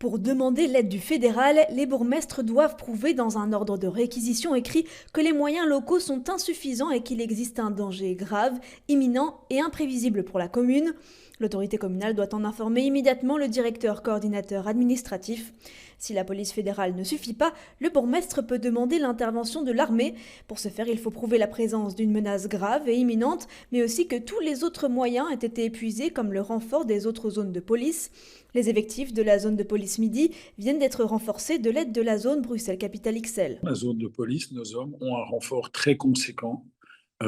Pour demander l'aide du fédéral, les bourgmestres doivent prouver dans un ordre de réquisition écrit que les moyens locaux sont insuffisants et qu'il existe un danger grave, imminent et imprévisible pour la commune. L'autorité communale doit en informer immédiatement le directeur coordinateur administratif. Si la police fédérale ne suffit pas, le bourgmestre peut demander l'intervention de l'armée. Pour ce faire, il faut prouver la présence d'une menace grave et imminente, mais aussi que tous les autres moyens aient été épuisés, comme le renfort des autres zones de police. Les effectifs de la zone de police Midi viennent d'être renforcés de l'aide de la zone Bruxelles-Capitale XL. La zone de police, nos hommes ont un renfort très conséquent,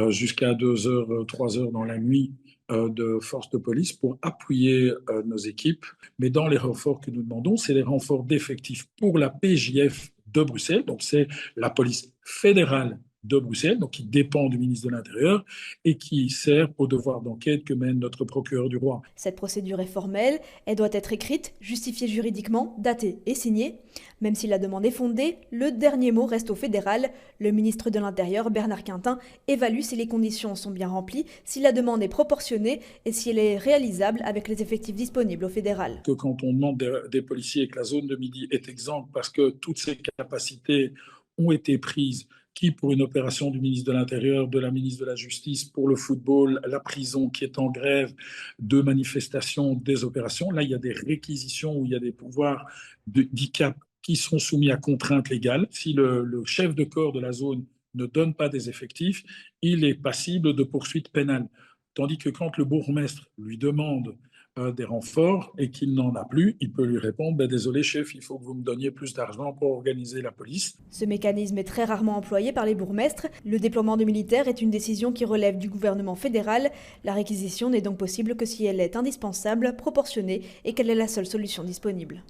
jusqu'à 2 heures, 3 heures dans la nuit, de force de police pour appuyer nos équipes. Mais dans les renforts que nous demandons, c'est les renforts d'effectifs pour la PJF de Bruxelles, donc c'est la police fédérale de Bruxelles, donc qui dépend du ministre de l'Intérieur et qui sert au devoir d'enquête que mène notre procureur du roi. Cette procédure est formelle, elle doit être écrite, justifiée juridiquement, datée et signée. Même si la demande est fondée, le dernier mot reste au fédéral. Le ministre de l'Intérieur, Bernard Quintin, évalue si les conditions sont bien remplies, si la demande est proportionnée et si elle est réalisable avec les effectifs disponibles au fédéral. Que quand on demande des policiers et que la zone de Midi est exempte parce que toutes ces capacités ont été prises, qui pour une opération du ministre de l'Intérieur, de la ministre de la Justice, pour le football, la prison qui est en grève, de manifestations, des opérations. Là, il y a des réquisitions où il y a des pouvoirs d'ICAP qui sont soumis à contraintes légales. Si le chef de corps de la zone ne donne pas des effectifs, il est passible de poursuites pénales. Tandis que quand le bourgmestre lui demande des renforts et qu'il n'en a plus, il peut lui répondre ben, désolé chef, il faut que vous me donniez plus d'argent pour organiser la police. Ce mécanisme est très rarement employé par les bourgmestres. Le déploiement de militaires est une décision qui relève du gouvernement fédéral. La réquisition n'est donc possible que si elle est indispensable, proportionnée et qu'elle est la seule solution disponible.